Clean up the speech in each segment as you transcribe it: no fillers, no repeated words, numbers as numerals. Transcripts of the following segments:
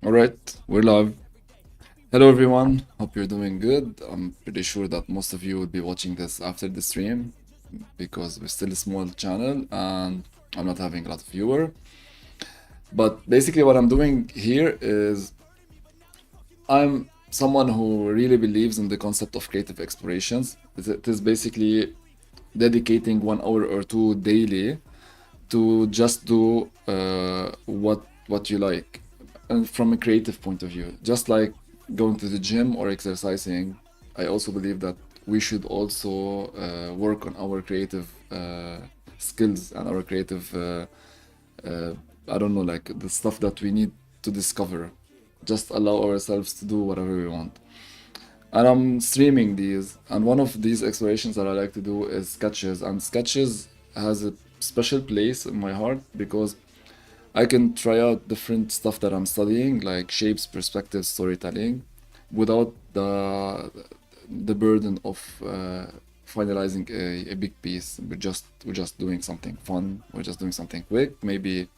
All right, we're live. Hello, everyone. Hope you're doing good. I'm pretty sure that most of you will be watching this after the stream because we're still a small channel and I'm not having a lot of viewer. But basically, what I'm doing here is I'm someone who really believes in the concept of creative explorations. It is basically dedicating 1 hour or two daily to just do what you like, and from a creative point of view, just like going to the gym or exercising. I also believe that we should also work on our creative skills and our creative uh, I don't know, like the stuff that we need to discover. Just allow ourselves to do whatever we want. And I'm streaming these, and one of these explorations that I like to do is sketches. And sketches has a special place in my heart because I can try out different stuff that I'm studying, like shapes, perspectives, storytelling, without the burden of finalizing a big piece. We're just doing something fun. We're just doing something quick, maybe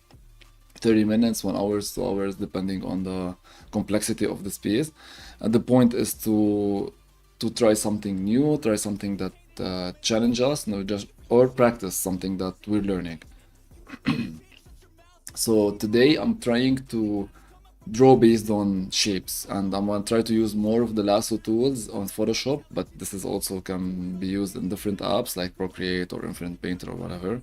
30 minutes, 1 hour, 2 hours, depending on the complexity of the piece. And the point is to try something new, try something that challenge us, no, just or practice something that we're learning. So today I'm trying to draw based on shapes, and I'm gonna try to use more of the lasso tools on Photoshop, but this is also can be used in different apps like Procreate or Infinite Painter or whatever.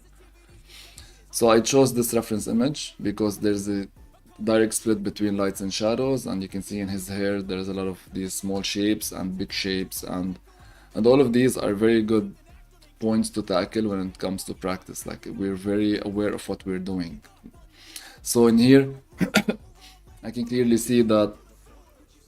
So I chose this reference image because there's a direct split between lights and shadows, and you can see in his hair there's a lot of these small shapes and big shapes, and all of these are very good points to tackle when it comes to practice. Like we're very aware of what we're doing. So in here, I can clearly see that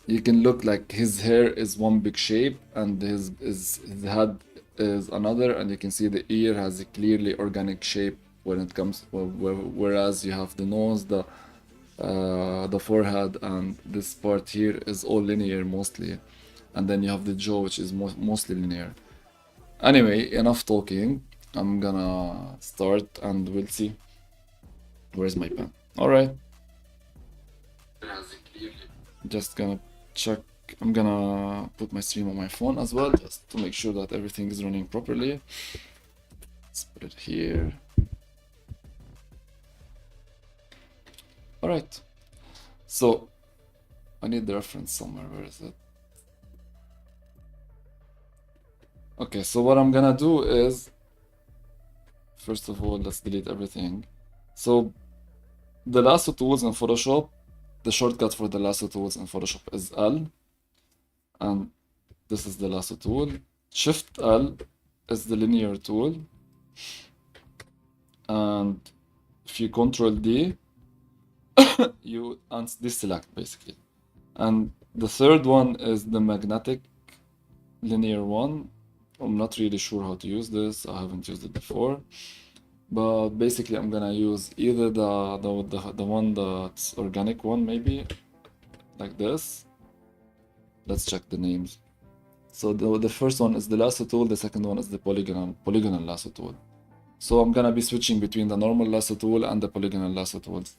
you can look like his hair is one big shape and his head is another, and you can see the ear has a clearly organic shape when it comes, whereas you have the nose, the forehead, and this part here is all linear mostly, and then you have the jaw, which is mostly linear. Anyway, enough talking. I'm gonna start and we'll see. Where's my pen? All right. Just gonna check. I'm gonna put my stream on my phone as well, just to make sure that everything is running properly. Let's put it here. All right. So I need the reference somewhere. Where is it? Okay, so what I'm gonna do is, first of all, let's delete everything. So the lasso tools in Photoshop, the shortcut for the lasso tools in Photoshop is L, and this is the lasso tool. Shift L is the linear tool, and if you Control D, you deselect basically. And the third one is the magnetic linear one. I'm not really sure how to use this. I haven't used it before. But basically I'm gonna use either the one that's organic one, maybe like this. Let's check the names. So the first one is the lasso tool, the second one is the polygonal lasso tool. So I'm gonna be switching between the normal lasso tool and the polygonal lasso tools.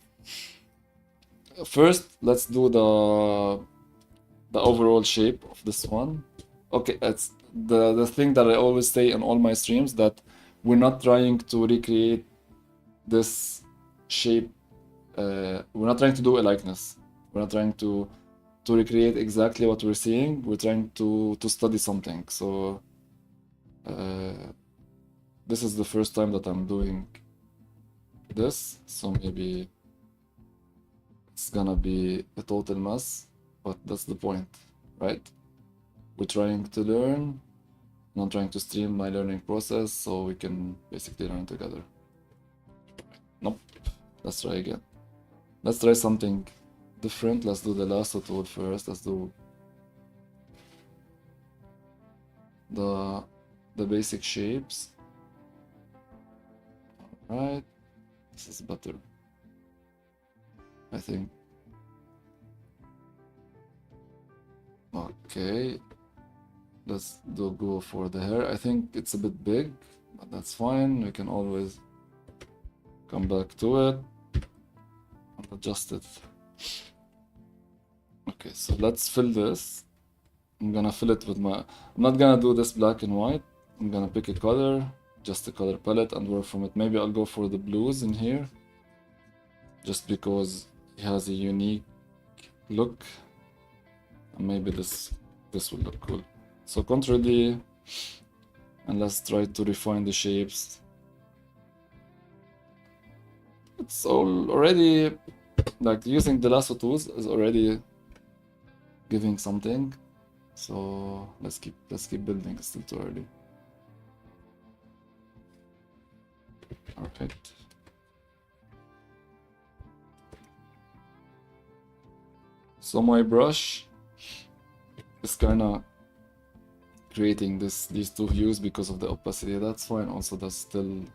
First, let's do the overall shape of this one. Okay, it's the thing that I always say in all my streams, that we're not trying to recreate this shape. We're not trying to do a likeness. We're not trying to recreate exactly what we're seeing. We're trying to study something. So this is the first time that I'm doing this, so maybe it's gonna be a total mess, but that's the point, right? We're trying to learn, and I'm trying to stream my learning process so we can basically learn together. Nope. Let's try again. Let's try something different. Let's do the lasso tool first. Let's do the basic shapes. Alright. This is better, I think. Okay. let's go for the hair. I think it's a bit big, but that's fine. We can always come back to it and adjust it. Okay, so let's fill this. I'm gonna fill it with I'm not gonna do this black and white. I'm gonna pick a color, just a color palette, and work from it. Maybe I'll go for the blues in here, just because it has a unique look. And maybe this will look cool. So Ctrl D, and let's try to refine the shapes. It's already, like, using the lasso tools is already giving something. So let's keep building. It's still too early. Alright. So my brush is kinda creating these two hues because of the opacity. That's fine. Also, that's still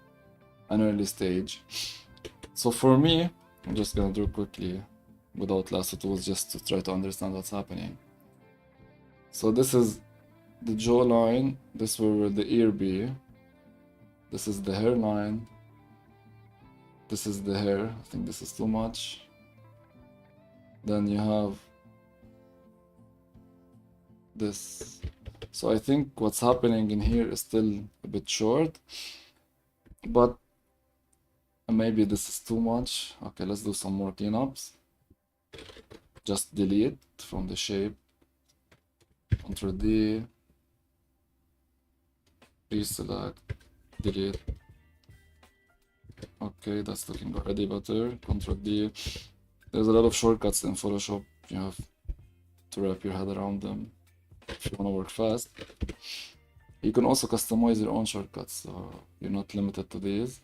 an early stage. So for me, I'm just gonna do quickly without lasso tools, just to try to understand what's happening. So this is the jawline. This will the ear be. This is the hairline. This is the hair. I think this is too much. Then you have this. So I think what's happening in here is still a bit short, but maybe this is too much. Okay, let's do some more cleanups. Just delete from the shape. Ctrl D. Deselect. Delete. Okay, that's looking already better. Ctrl D. There's a lot of shortcuts in Photoshop. You have to wrap your head around them if you want to work fast. You can also customize your own shortcuts, so you're not limited to these.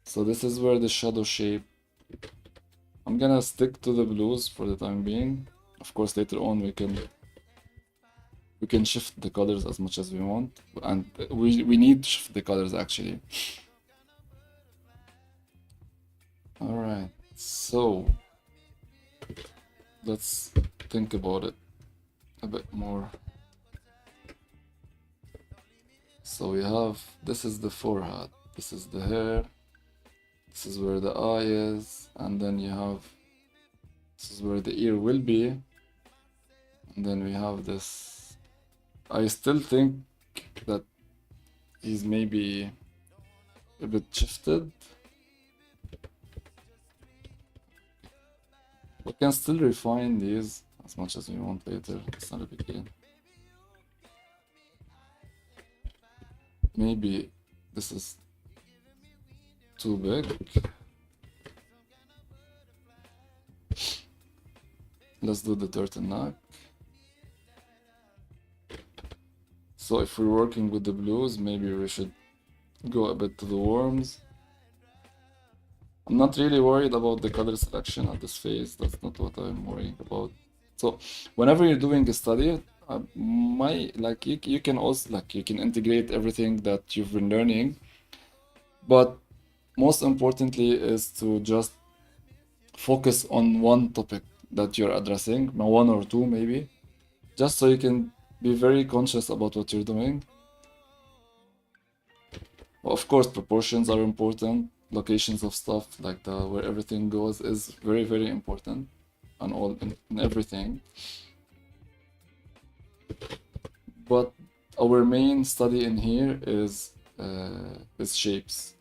So this is where the shadow shape. I'm gonna stick to the blues for the time being. Of course, later on we can shift the colors as much as we want, and we need to shift the colors actually. All right, so let's think about it a bit more. So we have, this is the forehead, this is the hair, this is where the eye is, and then you have, this is where the ear will be, and then we have this. I still think that he's maybe a bit shifted. We can still refine these as much as we want later. It's not a big deal. Maybe this is too big. Let's do the turtleneck. So if we're working with the blues, maybe we should go a bit to the warms. I'm not really worried about the color selection at this phase. That's not what I'm worrying about. So whenever you're doing a study, you can also you can integrate everything that you've been learning, but most importantly is to just focus on one topic that you're addressing, one or two maybe, just so you can be very conscious about what you're doing. Well, of course, proportions are important. Locations of stuff, like where everything goes, is very, very important, and all in everything. But our main study in here is shapes,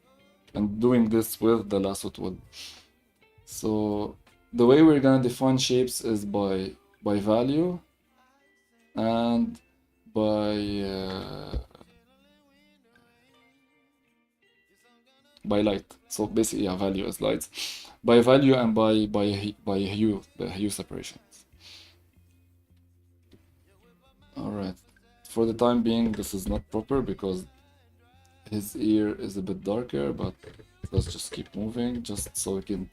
and doing this with the lasso tool. So the way we're gonna define shapes is by value and by light. So basically, yeah, value is light. By value and by hue, the hue separations. All right. For the time being, this is not proper because his ear is a bit darker, but let's just keep moving, just so we can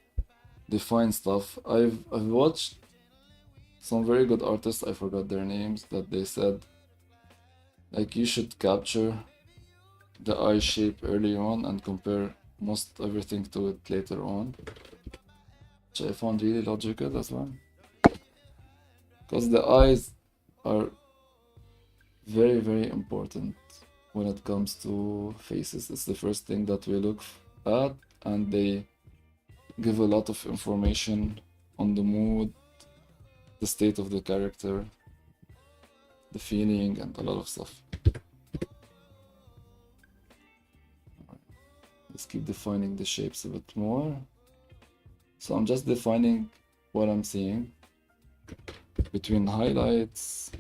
define stuff. I've watched some very good artists, I forgot their names, that they said like you should capture the eye shape early on and compare most everything to it later on, which I found really logical as well, because the eyes are very, very important when it comes to faces. It's the first thing that we look at, and they give a lot of information on the mood, the state of the character, the feeling, and a lot of stuff. Let's keep defining the shapes a bit more. So I'm just defining what I'm seeing between highlights,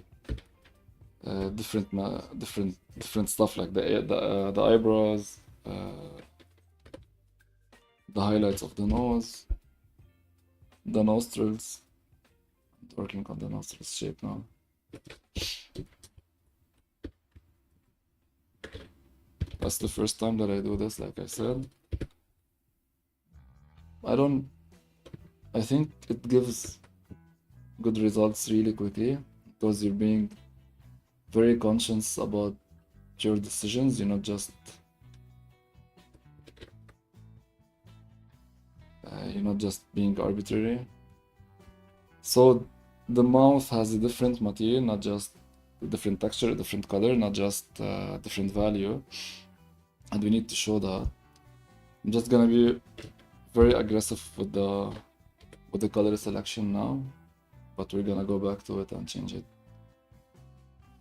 different stuff like the eyebrows, the highlights of the nose, the nostrils. I'm working on the nostrils shape now. That's the first time that I do this, like I said. I think it gives good results really quickly because you're being very conscious about your decisions. You're not just being arbitrary. So the mouth has a different material, not just a different texture, a different color, not just different value, and we need to show that. I'm just gonna be very aggressive with the color selection now, but we're gonna go back to it and change it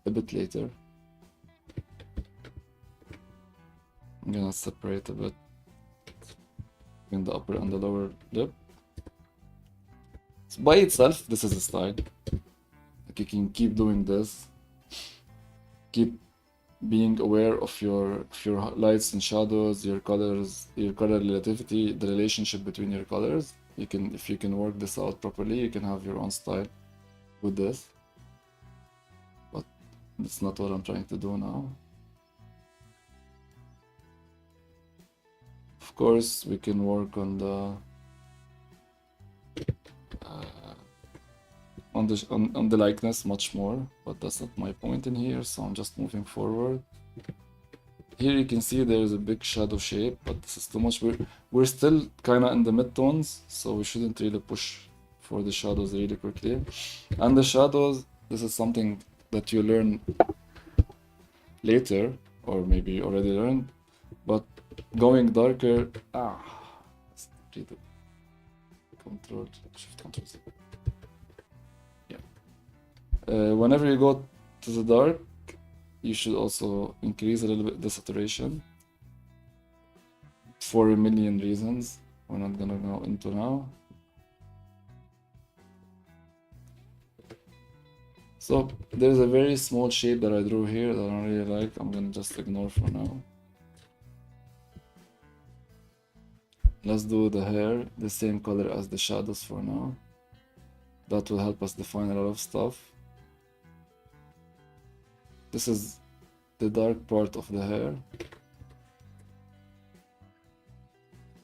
a bit later. I'm gonna separate a bit between the upper and the lower lip. So by itself, this is a style. Like you can keep doing this, keep being aware of your lights and shadows, your colors, your color relativity, the relationship between your colors. If you can work this out properly, you can have your own style with this. But that's not what I'm trying to do now. Of course, we can work on the likeness much more, but that's not my point in here, so I'm just moving forward. Here you can see there's a big shadow shape, but this is too much. We're still kind of in the mid-tones, so we shouldn't really push for the shadows really quickly. And the shadows, this is something that you learn later, or maybe you already learned, but going darker, let's read it. Shift Control Z. Yeah. Whenever you go to the dark, you should also increase a little bit the saturation for a million reasons we're not gonna go into now. So there's a very small shape that I drew here that I don't really like. I'm gonna just ignore for now. Let's do the hair the same color as the shadows for now. That will help us define a lot of stuff. This is the dark part of the hair.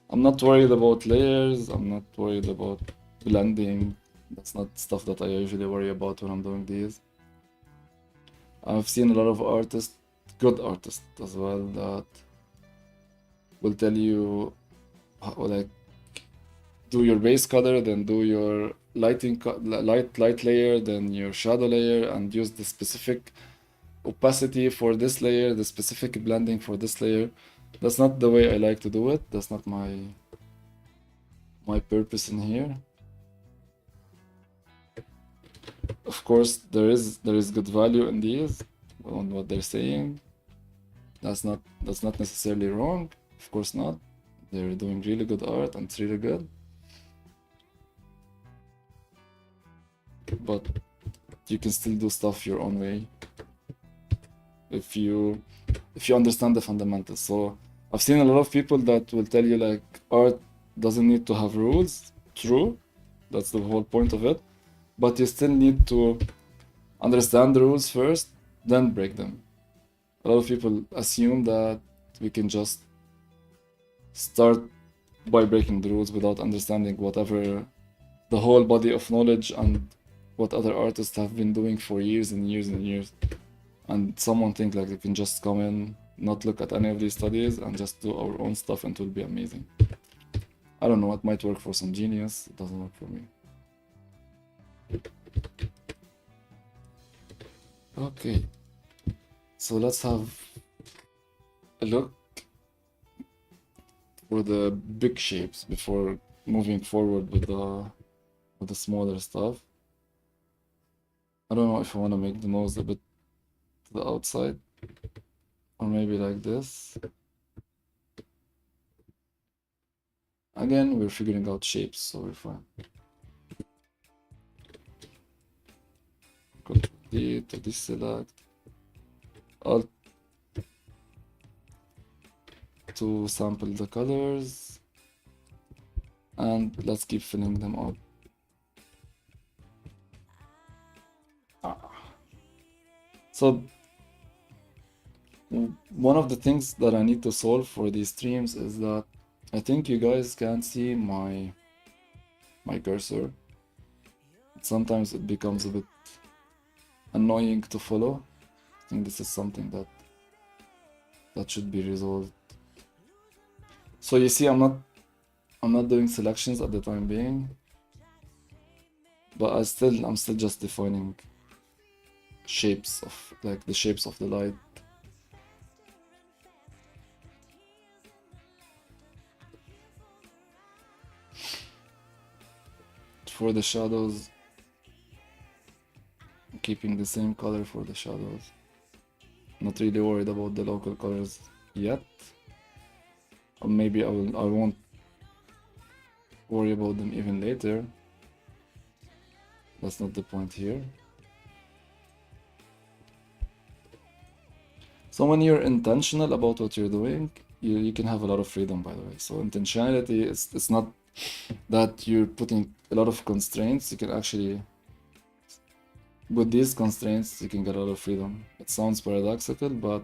I'm not worried about layers, I'm not worried about blending. That's not stuff that I usually worry about when I'm doing these. I've seen a lot of artists, good artists as well, that will tell you like do your base color, then do your light layer, then your shadow layer, and use the specific opacity for this layer, the specific blending for this layer. That's not the way I like to do it. That's not my purpose in here. Of course, there is good value in these on what they're saying. That's not necessarily wrong. Of course not. They're doing really good art and it's really good. But you can still do stuff your own way if you understand the fundamentals. So I've seen a lot of people that will tell you like art doesn't need to have rules. True, that's the whole point of it. But you still need to understand the rules first, then break them. A lot of people assume that we can just start by breaking the rules without understanding whatever the whole body of knowledge and what other artists have been doing for years and years and years. And someone think like they can just come in, not look at any of these studies and just do our own stuff and it will be amazing. I don't know, it might work for some genius, it doesn't work for me. Okay. So let's have a look for the big shapes before moving forward with the smaller stuff. I don't know if I want to make the nose a bit to the outside, or maybe like this. Again, we're figuring out shapes, so we're fine. Control D to deselect. Alt to sample the colors, and let's keep filling them up. So one of the things that I need to solve for these streams is that I think you guys can't see my cursor. Sometimes it becomes a bit annoying to follow. I think this is something that should be resolved. So you see, I'm not doing selections at the time being, but I'm still just defining shapes of, like, the shapes of the light. For the shadows, keeping the same color for the shadows. Not really worried about the local colors yet. Or maybe I won't worry about them even later. That's not the point here. So when you're intentional about what you're doing, you can have a lot of freedom, by the way. So intentionality it's not that you're putting a lot of constraints. You can actually, with these constraints, you can get a lot of freedom. It sounds paradoxical, but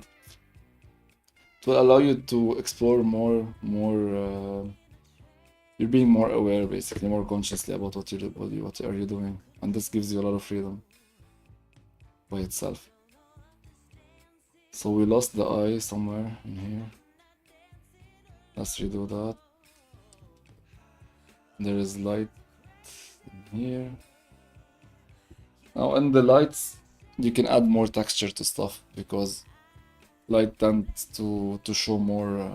it will allow you to explore more. You're being more aware, basically, more consciously about what are you doing, and this gives you a lot of freedom by itself. So we lost the eye somewhere in here. Let's redo that. There is light in here. Now in the lights, you can add more texture to stuff because light tends to show more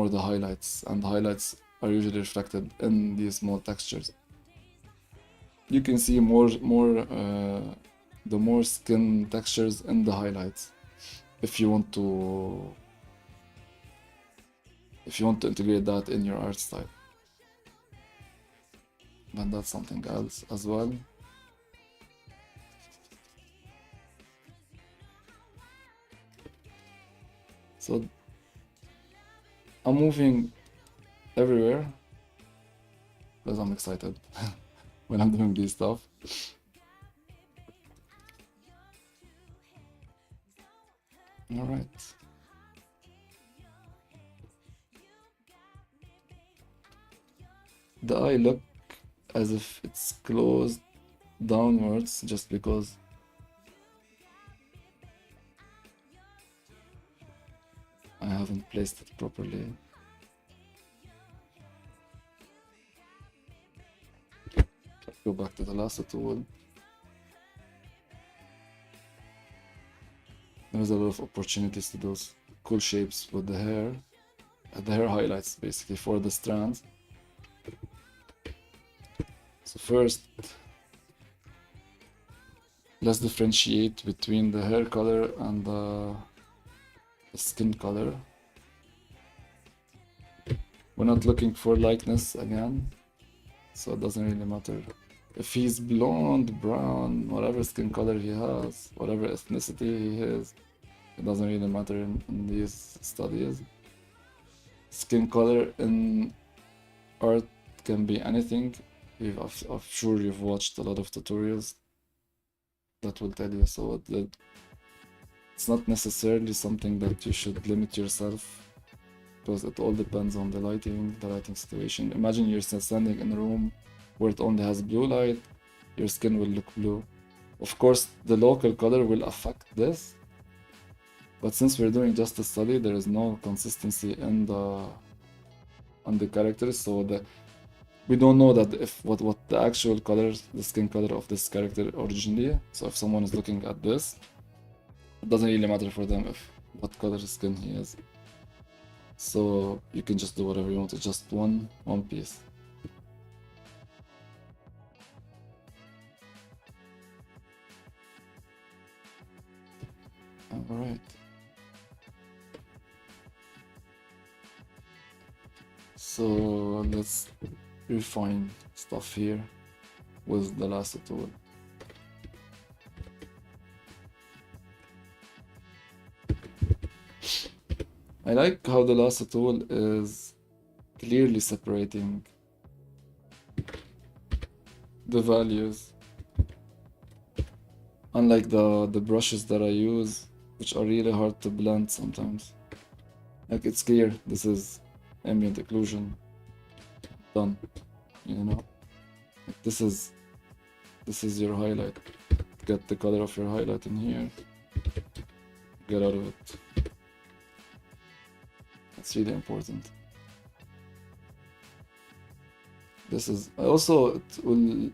the highlights, and the highlights are usually reflected in these small textures. You can see the more skin textures in the highlights if you want to integrate that in your art style. But that's something else as well. So I'm moving everywhere because I'm excited when I'm doing this stuff. All right. The eye look as if it's closed downwards just because I haven't placed it properly. Go back to the lasso tool. There's a lot of opportunities to do cool shapes with the hair highlights, basically, for the strands. So first, let's differentiate between the hair color and the skin color. We're not looking for likeness again, so it doesn't really matter. If he's blonde, brown, whatever skin color he has, whatever ethnicity he is, it doesn't really matter in these studies. Skin color in art can be anything. I'm sure you've watched a lot of tutorials that will tell you, so it's not necessarily something that you should limit yourself, because it all depends on the lighting situation. Imagine you're standing in a room where it only has blue light, your skin will look blue. Of course, the local color will affect this, but since we're doing just a study, there is no consistency in the characters, so we don't know that what the actual color, the skin color of this character originally. So if someone is looking at this, It doesn't really matter for them if what color skin he is. So you can just do whatever you want. It's just one piece. Alright. So let's refine stuff here with the lasso tool. I like how the lasso tool is clearly separating the values, unlike the brushes that I use, which are really hard to blend sometimes. Like, it's clear this is ambient occlusion done, you know. Like, this is your highlight. Get the color of your highlight in here, get out of it. It's really important. This is also, it will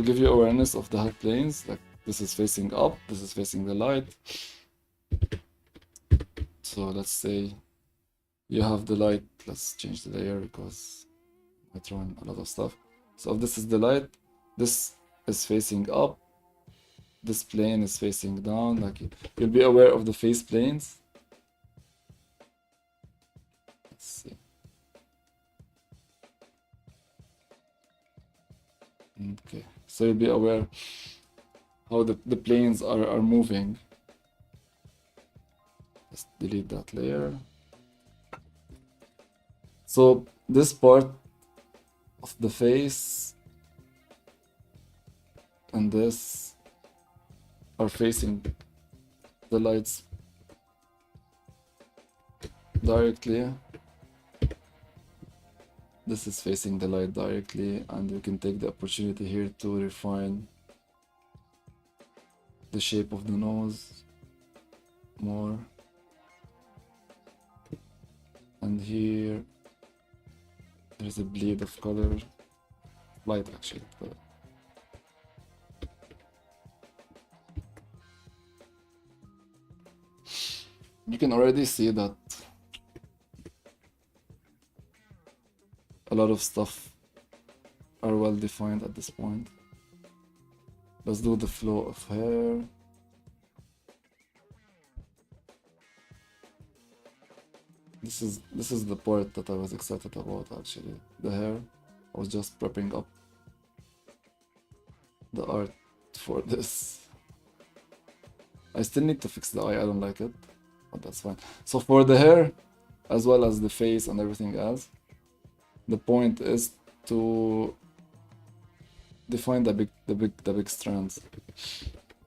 give you awareness of the high planes. Like, this is facing up, this is facing the light. So let's say you have the light. Let's change the layer because I might run a lot of stuff. So if this is the light, this is facing up, this plane is facing down. Like, you'll be aware of the face planes. Let's see. Okay, so you'll be aware how the planes are moving. Let's delete that layer. So this part of the face and this are facing the lights directly. This is facing the light directly, and we can take the opportunity here to refine the shape of the nose more. And here there's a bleed of color, light actually. But you can already see that a lot of stuff are well defined at this point. Let's do the flow of hair. This is the part that I was excited about actually. The hair. I was just prepping up the art for this. I still need to fix the eye, I don't like it, but that's fine. So for the hair, as well as the face and everything else, the point is to define the big strands.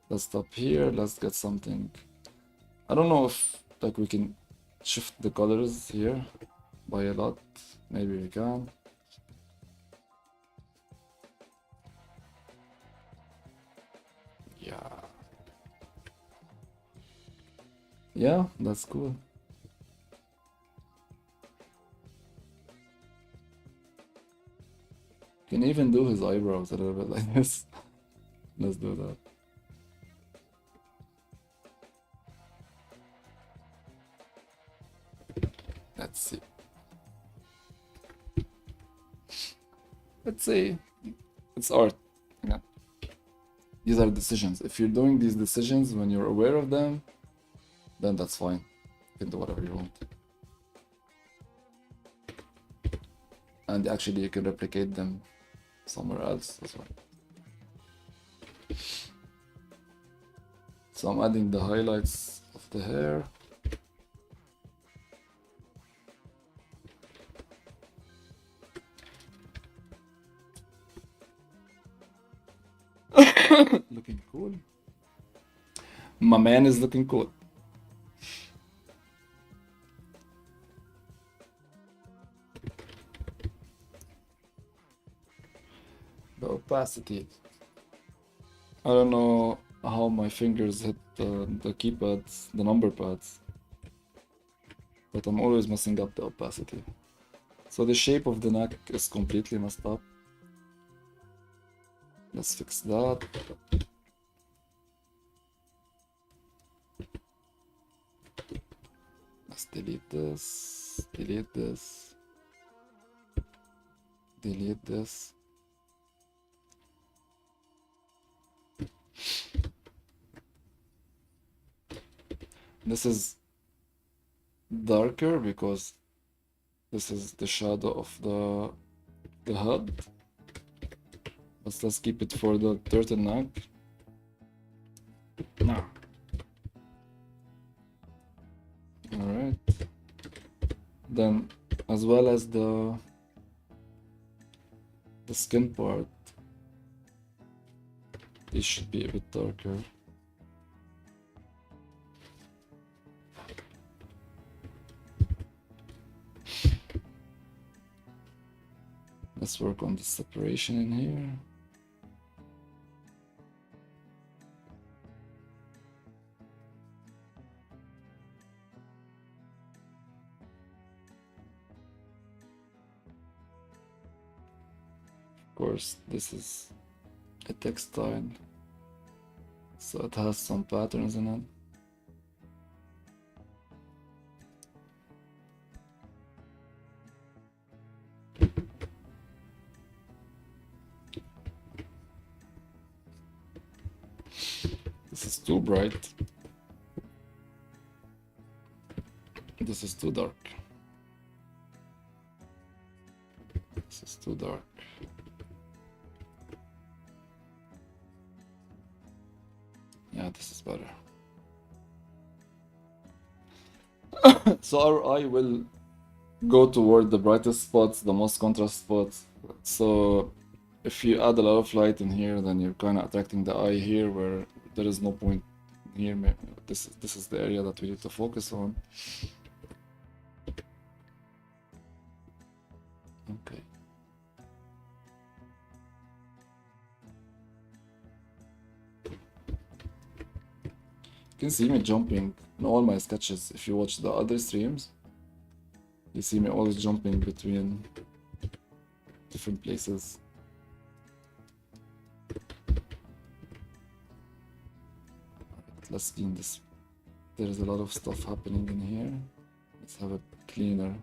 Let's stop here. Let's get something. I don't know if like we can shift the colors here by a lot. Maybe we can. Yeah, that's cool. Can even do his eyebrows a little bit like this. Let's do that. Let's see. Let's see. It's art. Yeah. These are decisions. If you're doing these decisions when you're aware of them, then that's fine. You can do whatever you want. And actually you can replicate them somewhere else as well. So I'm adding the highlights of the hair. Looking cool. My man is looking cool. The opacity. I don't know how my fingers hit the keypads, the number pads, but I'm always messing up the opacity. So the shape of the neck is completely messed up. Let's fix that. Let's delete this, delete this, delete this. This is darker because this is the shadow of the HUD. But let's keep it for the turtleneck. No. Alright. Then as well as the skin part, it should be a bit darker. Let's work on the separation in here. Of course, this is a textile, so it has some patterns in it. This is too bright. This is too dark. This is too dark. Yeah, this is better. So our eye will go toward the brightest spots, the most contrast spots. So if you add a lot of light in here, then you're kind of attracting the eye here where there is no point here. This is the area that we need to focus on. Okay. You can see me jumping in all my sketches. If you watch the other streams, you see me always jumping between different places. Let's clean this. There's a lot of stuff happening in here. Let's have a cleaner.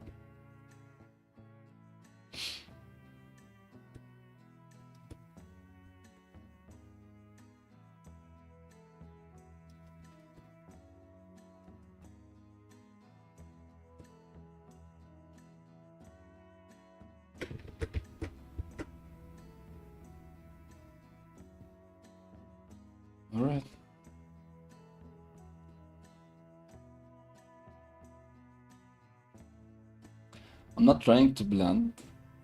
All right. I'm not trying to blend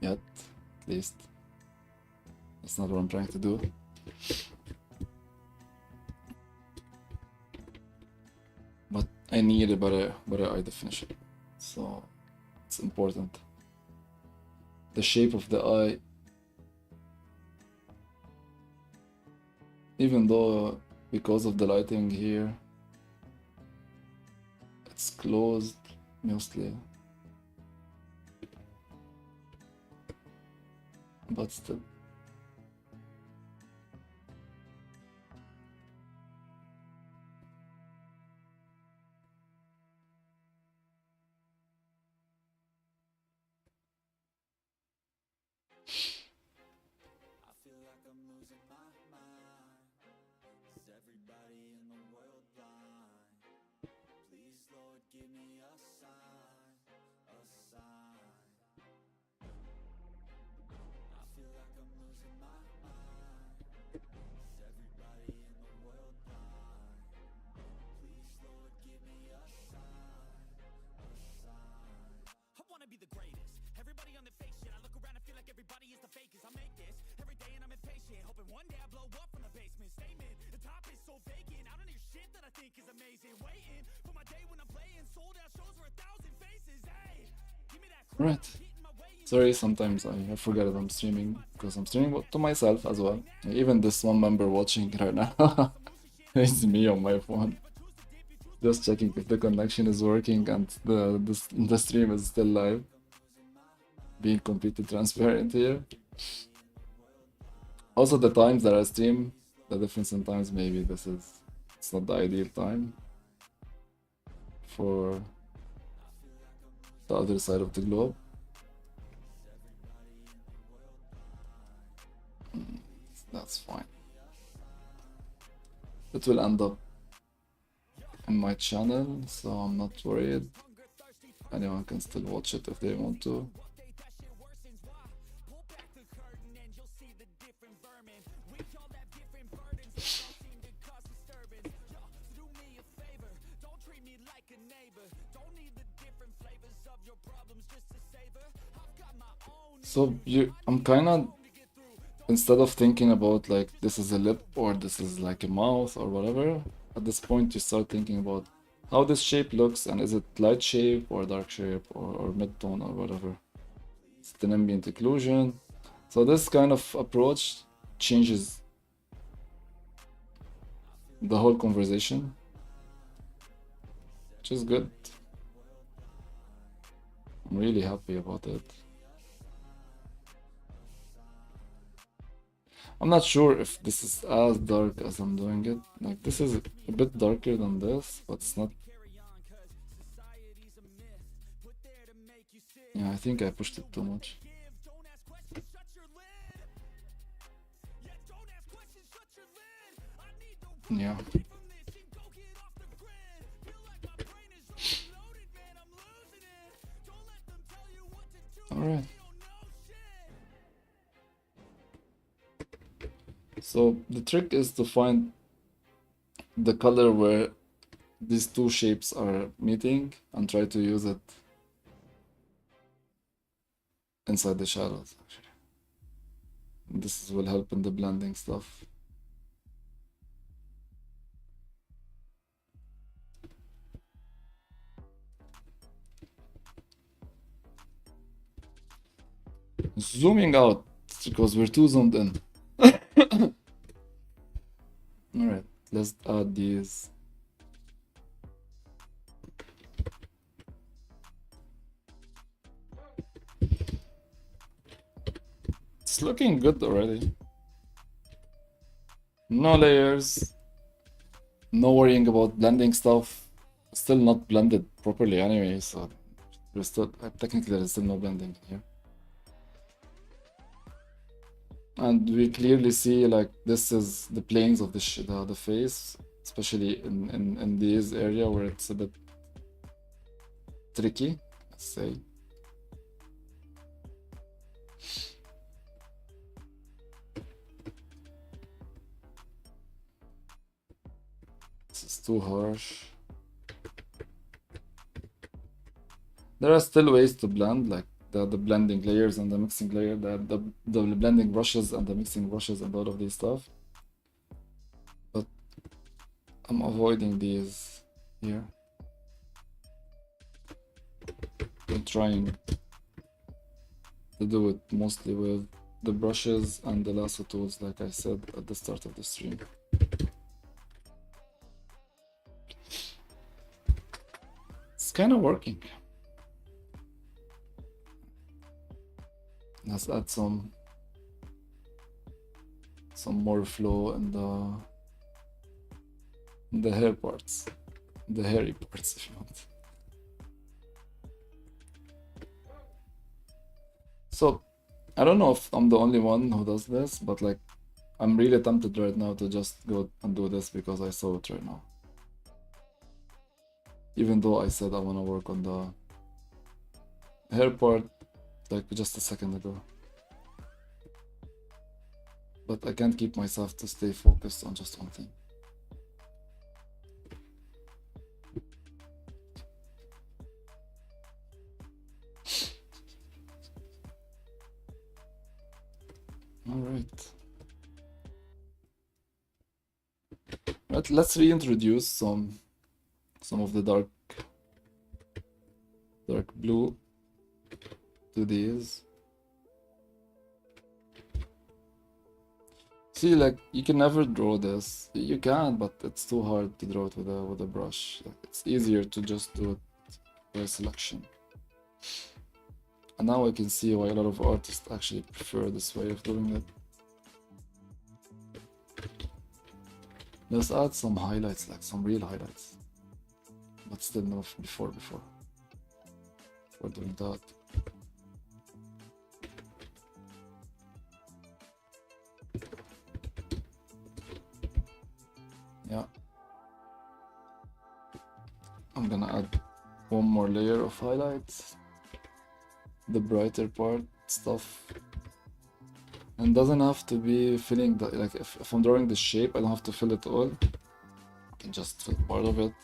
yet, at least. That's not what I'm trying to do. But I need a better eye definition, so it's important. The shape of the eye, even though because of the lighting here, it's closed mostly. But still. Right. Sorry, sometimes I forget that I'm streaming because I'm streaming to myself as well. Even this one member watching right now, it's me on my phone. Just checking if the connection is working and the stream is still live. Being completely transparent here. Also, the times that I stream, the difference in times, maybe it's not the ideal time for the other side of the globe. That's fine. It will end up in my channel, so I'm not worried. Anyone can still watch it if they want to. So I'm kind of, instead of thinking about like this is a lip or this is like a mouth or whatever, at this point you start thinking about how this shape looks and is it light shape or dark shape or mid-tone or whatever. It's an ambient occlusion. So this kind of approach changes the whole conversation, which is good. I'm really happy about it. I'm not sure if this is as dark as I'm doing it. Like this is a bit darker than this, but it's not. Yeah, I think I pushed it too much. Yeah. Alright. So the trick is to find the color where these two shapes are meeting and try to use it inside the shadows, actually. This will help in the blending stuff. Zooming out because we're too zoomed in. Alright, let's add these. It's looking good already. No layers. No worrying about blending stuff. Still not blended properly anyway, so there's still technically there's still no blending here. And we clearly see like this is the planes of the face, especially in this area where it's a bit tricky, let's say. This is too harsh. There are still ways to blend, like the blending layers and the mixing layer, the blending brushes and the mixing brushes and all of this stuff. But I'm avoiding these here. I'm trying to do it mostly with the brushes and the lasso tools, like I said at the start of the stream. It's kind of working. Let's add some more flow in the hair parts, the hairy parts, if you want. So I don't know if I'm the only one who does this, but like I'm really tempted right now to just go and do this because I saw it right now. Even though I said I want to work on the hair part like just a second ago. But I can't keep myself to stay focused on just one thing. All right. Let's reintroduce some of the dark blue to these. See, like you can never draw this. You can, but it's too hard to draw it with a brush. Like, it's easier to just do it by selection. And now I can see why a lot of artists actually prefer this way of doing it. Let's add some highlights, like some real highlights, but still no before. for doing that. Yeah. I'm gonna add one more layer of highlights. The brighter part stuff. And doesn't have to be filling the, like if I'm drawing the shape, I don't have to fill it all. I can just fill part of it.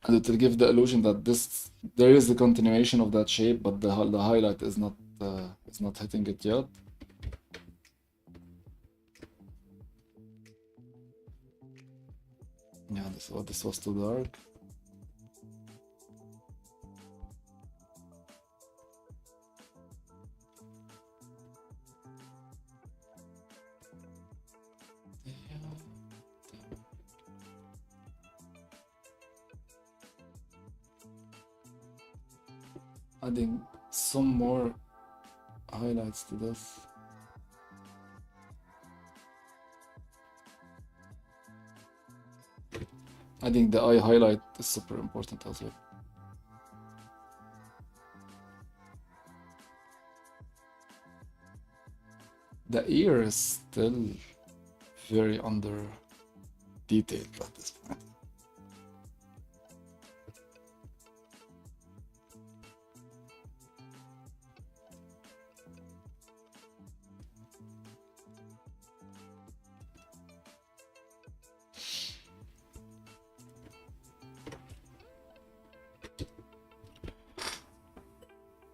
And it will give the illusion that there is a continuation of that shape, but the highlight is not hitting it yet. Yeah, this was too dark. Adding some more highlights to this. Adding the eye highlight is super important as well. The ear is still very under detailed at this point.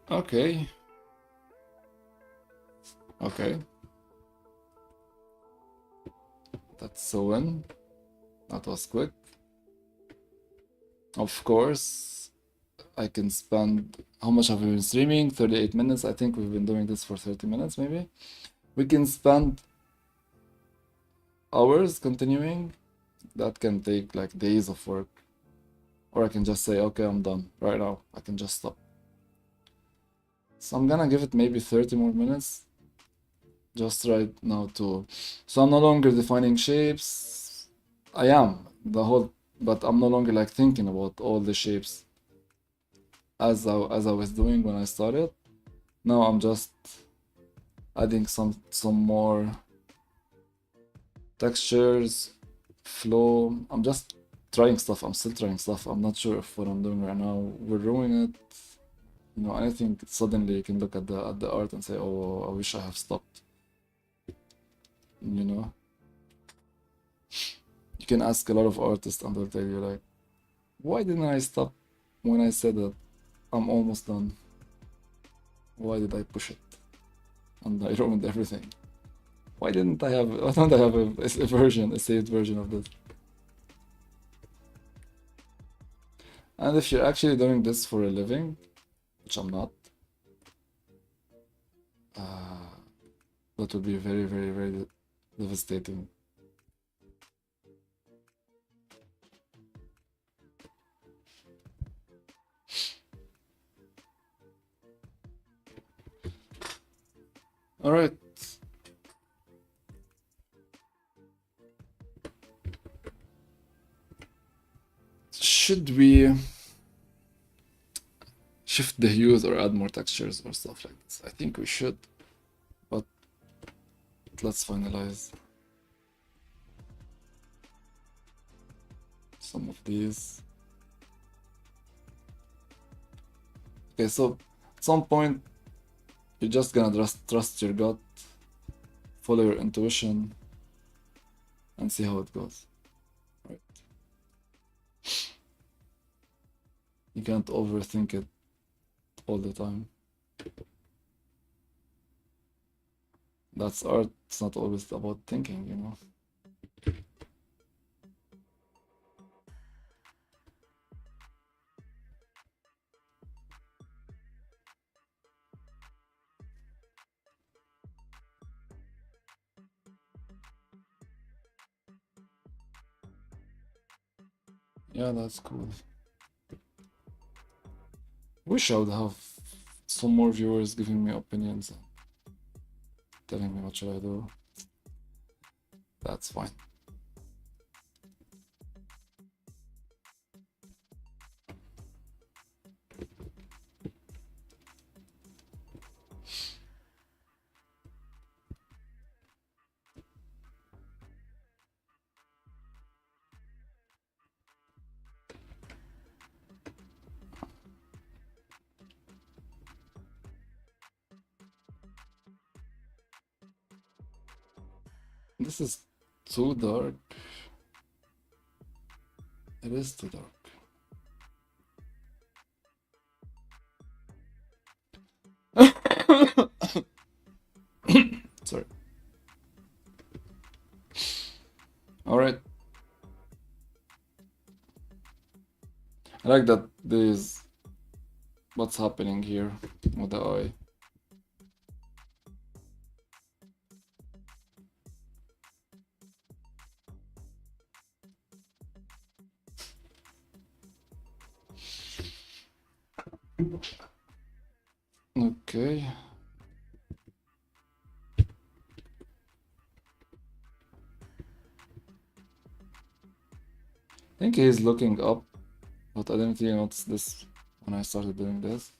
Okay. Okay. That's so in. That was quick. Of course, I can spend... How much have we been streaming? 38 minutes. I think we've been doing this for 30 minutes, maybe. We can spend hours continuing. That can take like days of work. Or I can just say, okay, I'm done. Right now, I can just stop. So I'm gonna give it maybe 30 more minutes. Just right now too. So I'm no longer defining shapes. I am but I'm no longer like thinking about all the shapes as I was doing when I started. Now I'm just adding some more textures, flow. I'm just trying stuff. I'm still trying stuff. I'm not sure if what I'm doing right now will ruin it. You know, anything suddenly you can look at the art and say, oh, I wish I have stopped. You know? You can ask a lot of artists and they'll tell you like, why didn't I stop when I said that I'm almost done? Why did I push it? And I ruined everything. Why don't I have a saved version of this? And if you're actually doing this for a living, which I'm not, that would be very, very, very devastating. All right. Should we shift the hues or add more textures or stuff like this? I think we should, but let's finalize some of these. Okay, so at some point you're just gonna trust your gut, follow your intuition, and see how it goes. Right? You can't overthink it all the time. That's art. It's not always about thinking, you know. Yeah, that's cool. Wish I would have some more viewers giving me opinions and telling me what should I do. That's fine. This is too dark. It is too dark. Sorry. All right. I like that there's what's happening here with the eye. Okay. I think he's looking up, but I didn't really notice this when I started doing this.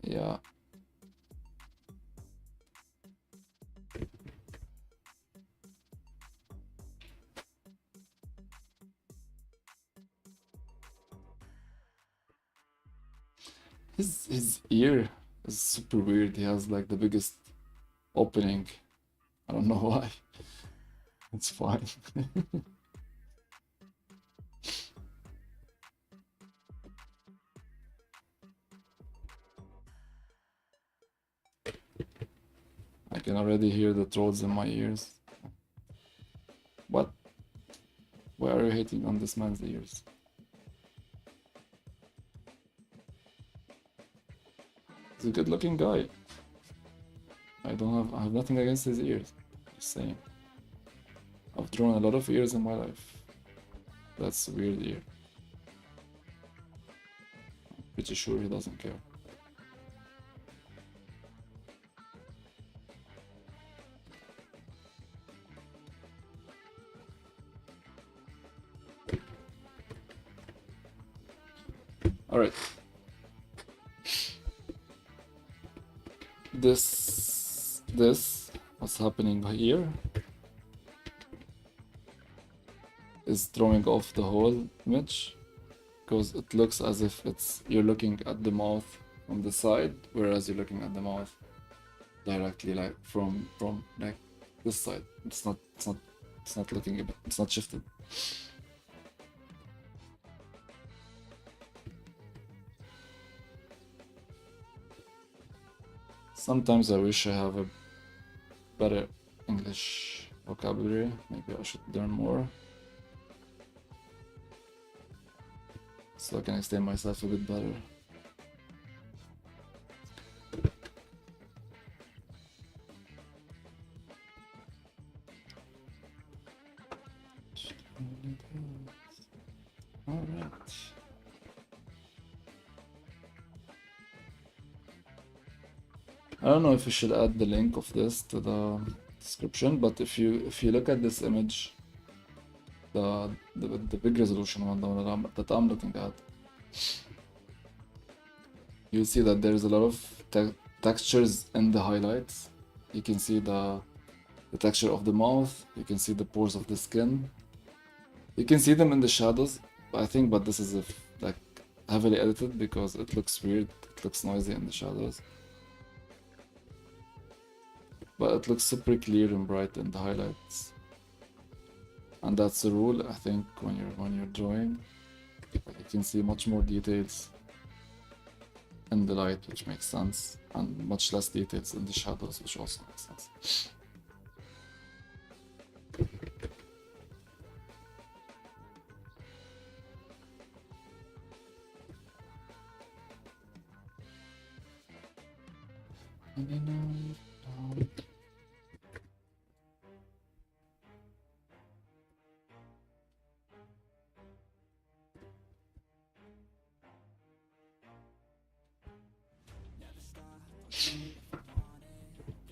Yeah. His ear is super weird. He has like the biggest opening. I don't know why. It's fine. I can already hear the trolls in my ears. What? Why are you hating on this man's ears? He's a good looking guy. I have nothing against his ears. Just saying. I've drawn a lot of ears in my life. That's a weird ear. I'm pretty sure he doesn't care. Alright. This, what's happening here, is throwing off the whole image, because it looks as if you're looking at the mouth from the side, whereas you're looking at the mouth directly, like from like this side. It's not looking, it's not shifted. Sometimes I wish I have a better English vocabulary. Maybe I should learn more, so I can explain myself a bit better. Alright. I don't know if you should add the link of this to the description, but if you look at this image, the big resolution one, the one that I'm looking at, you see that there's a lot of textures in the highlights. You can see the texture of the mouth, you can see the pores of the skin, you can see them in the shadows, I think, but this is like heavily edited because it looks weird, it looks noisy in the shadows. But it looks super clear and bright in the highlights. And that's the rule, I think, when you're drawing. You can see much more details in the light, which makes sense, and much less details in the shadows, which also makes sense.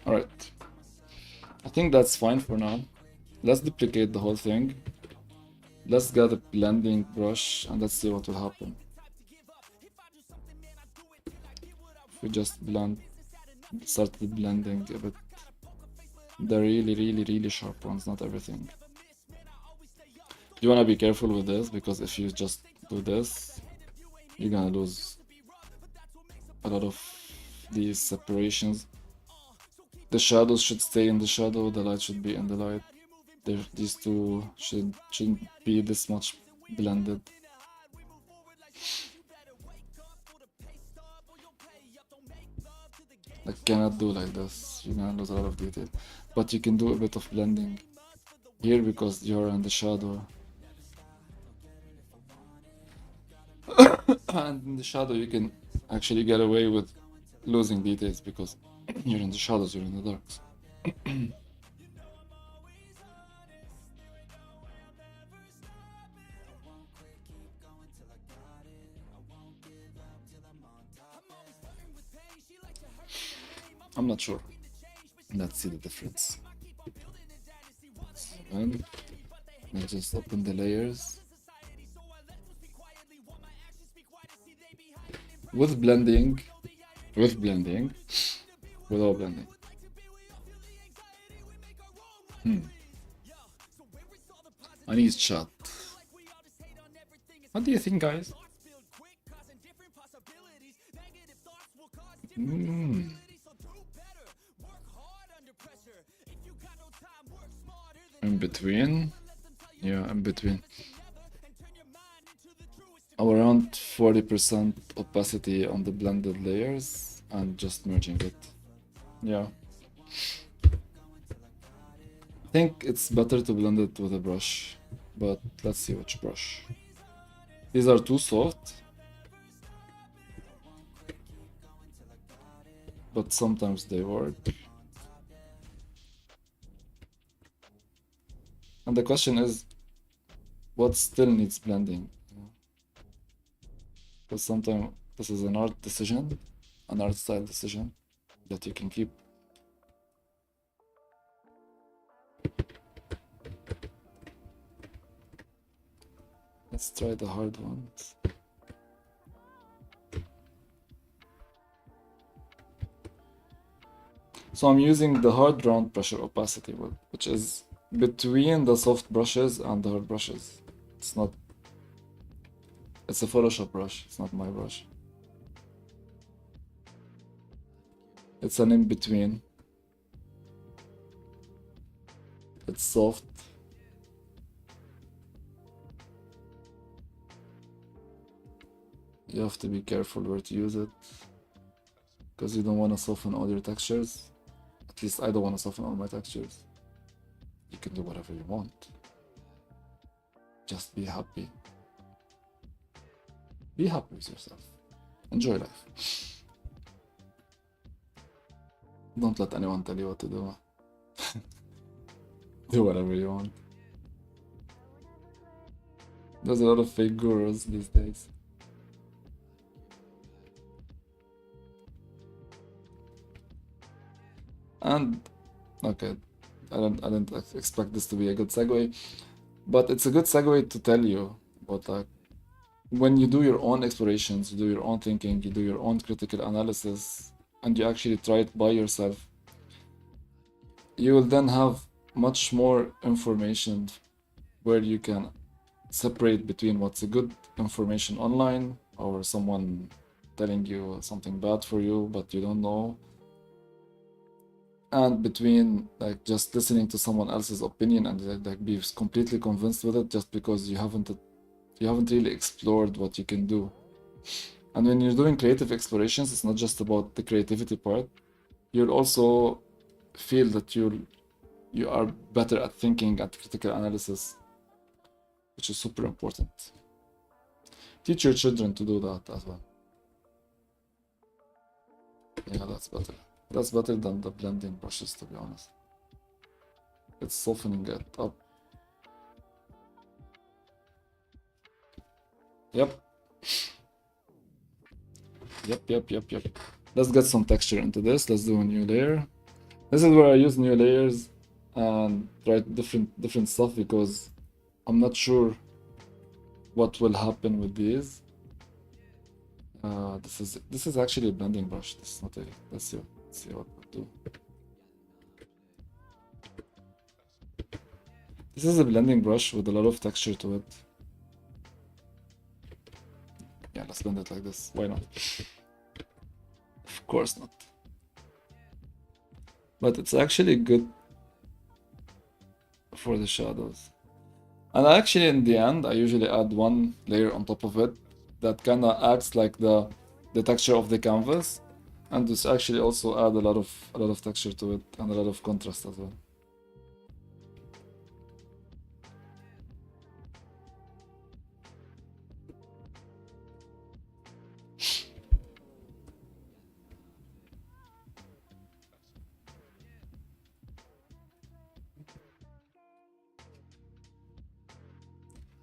Alright, I think that's fine for now. Let's duplicate the whole thing. Let's get a blending brush and let's see what will happen. If we just started blending a bit, the really sharp ones, not everything. You wanna be careful with this, because if you just do this, you're gonna lose a lot of these separations. The shadows should stay in the shadow, the light should be in the light. These two shouldn't be this much blended. Like, cannot do like this, you can lose a lot of detail. But you can do a bit of blending here because you're in the shadow. And in the shadow you can actually get away with losing details because you're in the shadows, you're in the darks. I'm not sure. Let's see the difference. And let's just open the layers. With blending, without blending. I need chat. What do you think, guys? In between? Yeah, in between. Around 40% opacity on the blended layers and just merging it. Yeah. I think it's better to blend it with a brush, but let's see which brush. These are too soft, but sometimes they work. And the question is, what still needs blending? Because sometimes this is an art decision, an art style decision that you can keep. Let's try the hard ones. So I'm using the hard round pressure opacity, which is between the soft brushes and the hard brushes. It's not, it's a Photoshop brush, it's not my brush. It's an in-between. It's soft. You have to be careful where to use it, because you don't want to soften all your textures. At least I don't want to soften all my textures. You can do whatever you want. Just be happy. Be happy with yourself. Enjoy life. Don't let anyone tell you what to do. Do whatever you want. There's a lot of fake gurus these days. And okay, I didn't expect this to be a good segue, but it's a good segue to tell you about when you do your own explorations, you do your own thinking, you do your own critical analysis, and you actually try it by yourself, you will then have much more information where you can separate between what's a good information online or someone telling you something bad for you but you don't know, and between like just listening to someone else's opinion and like be completely convinced with it just because you haven't really explored what you can do. And when you're doing creative explorations, it's not just about the creativity part. You'll also feel that you are better at thinking, at critical analysis, which is super important. Teach your children to do that as well. Yeah, that's better. That's better than the blending brushes, to be honest. It's softening it up. Yep. Yep. Let's get some texture into this. Let's do a new layer. This is where I use new layers and try different stuff because I'm not sure what will happen with these. This is actually a blending brush. This is not a. Let's see what we'll do. This is a blending brush with a lot of texture to it. Yeah, let's blend it like this. Why not? Of course not. But it's actually good for the shadows. And actually in the end, I usually add one layer on top of it that kind of acts like the texture of the canvas, and this actually also add a lot of texture to it and a lot of contrast as well.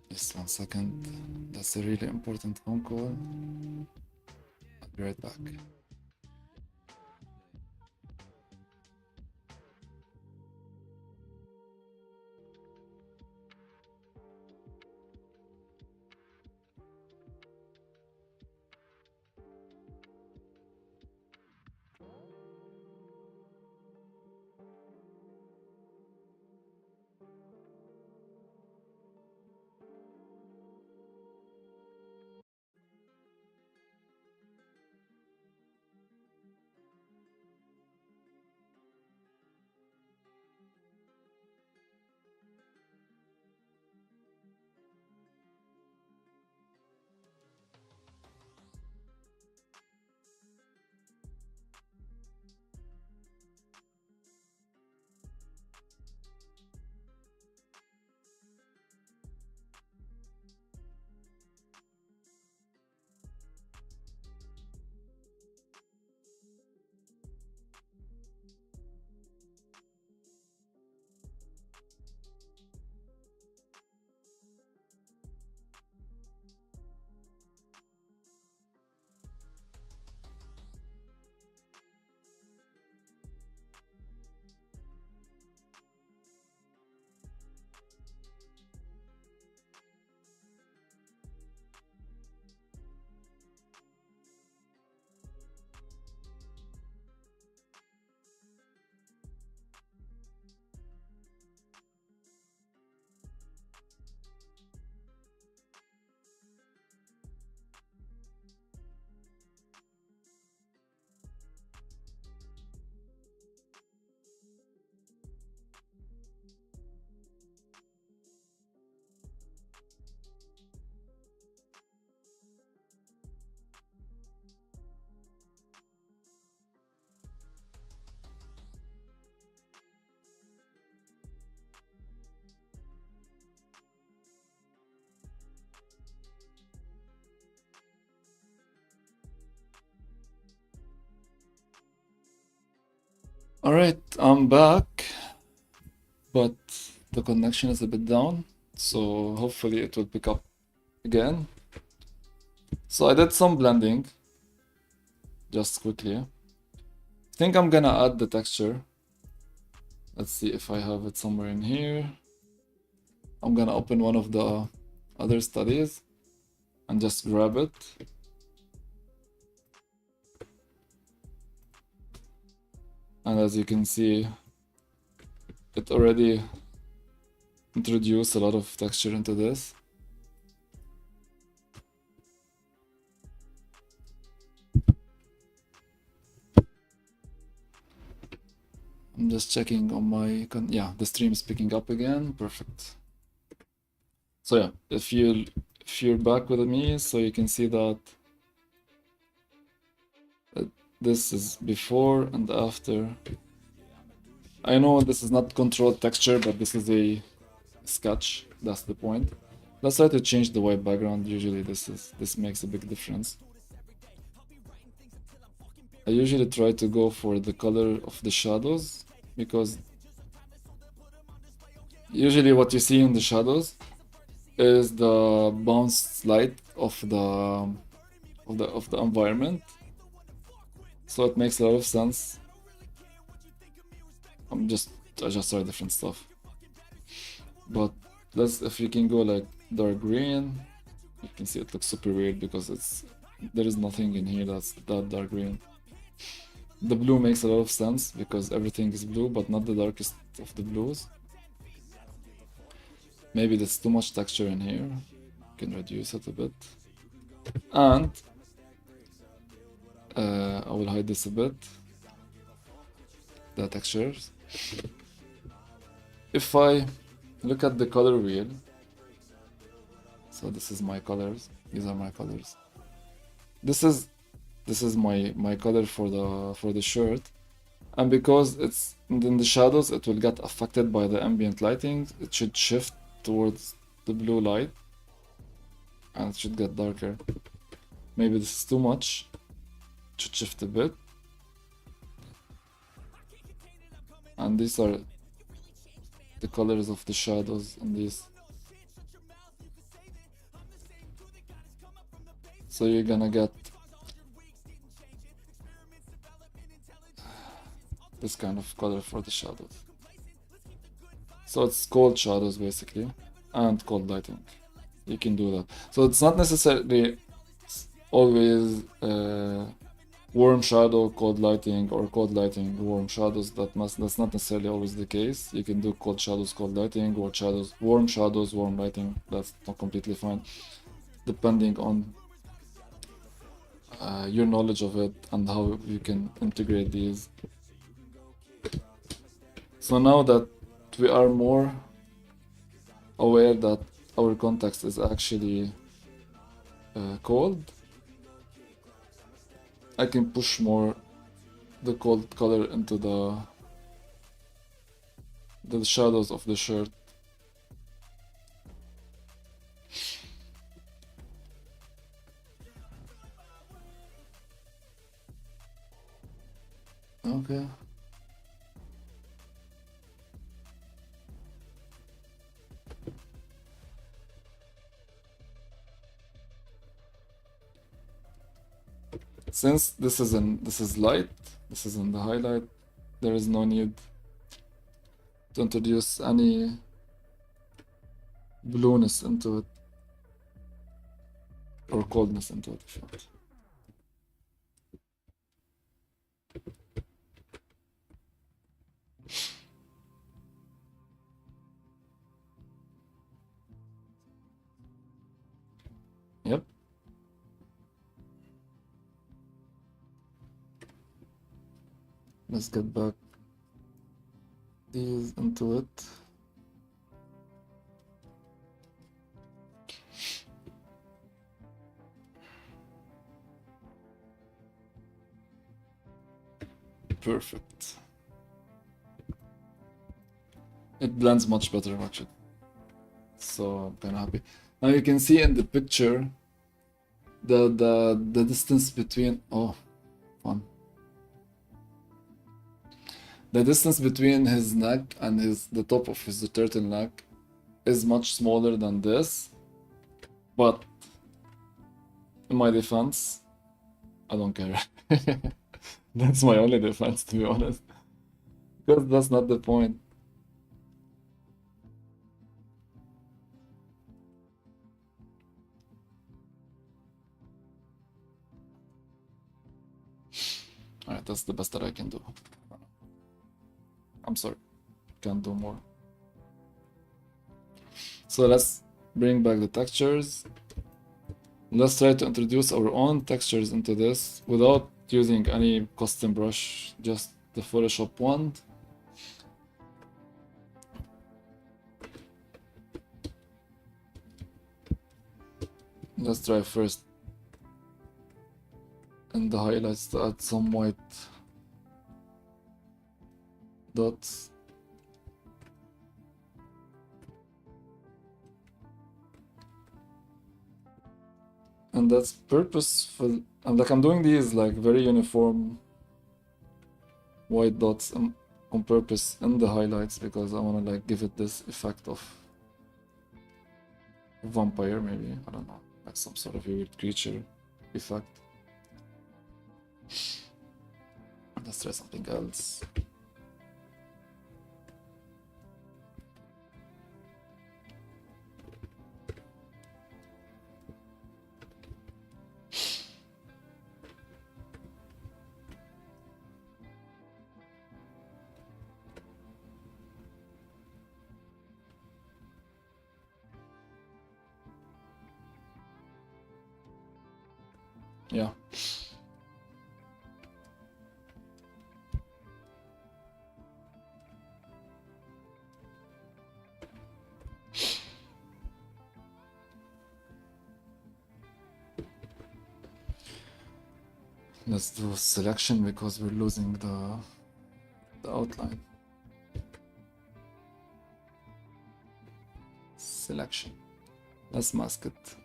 Just 1 second. That's a really important phone call. I'll be right back. All right, I'm back, but the connection is a bit down, so hopefully it will pick up again. So I did some blending, just quickly. I think I'm gonna add the texture. Let's see if I have it somewhere in here. I'm gonna open one of the other studies and just grab it. And as you can see, it already introduced a lot of texture into this. I'm just checking on my, yeah, the stream is picking up again, perfect. So yeah, if you're back with me, so you can see that this is before and after. I know this is not controlled texture, but this is a sketch, that's the point. Let's try to change the white background. Usually this makes a big difference. I usually try to go for the color of the shadows, because usually what you see in the shadows is the bounced light of the environment. So it makes a lot of sense. I just try different stuff. But if you can go like dark green, you can see it looks super weird because there is nothing in here that's that dark green. The blue makes a lot of sense because everything is blue, but not the darkest of the blues. Maybe there's too much texture in here. You can reduce it a bit. And I will hide this a bit. The textures. If I look at the color wheel, so this is my colors. These are my colors. This is my color for the shirt, and because it's in the shadows, it will get affected by the ambient lighting. It should shift towards the blue light, and it should get darker. Maybe this is too much. It should shift a bit. And these are the colors of the shadows in these. So you're gonna get this kind of color for the shadows. So it's cold shadows basically, and cold lighting. You can do that. So it's not necessarily always warm shadow, cold lighting, or cold lighting, warm shadows. That's not necessarily always the case. You can do cold shadows, cold lighting, or warm shadows, warm lighting. That's not completely fine, depending on your knowledge of it and how you can integrate these. So now that we are more aware that our context is actually cold, I can push more the cold color into the shadows of the shirt. Okay. Since this is light, this is in the highlight, there is no need to introduce any blueness into it or coldness into it if you want. Yep. Let's get back these into it. Perfect. It blends much better actually. So I'm kind of happy. Now you can see in the picture the distance between fun. The distance between his neck and the top of his turtleneck is much smaller than this, but in my defense, I don't care. That's my only defense, to be honest, because that's not the point. Alright, that's the best that I can do. I'm sorry, can't do more. So let's bring back the textures. Let's try to introduce our own textures into this without using any custom brush, just the Photoshop wand. Let's try first in the highlights to add some white dots. And that's purposeful. And like I'm doing these like very uniform white dots on purpose in the highlights because I want to like give it this effect of vampire, maybe, I don't know, like some sort of weird creature effect. Let's try something else. Yeah. Let's do selection because we're losing the outline. Selection. Let's mask it.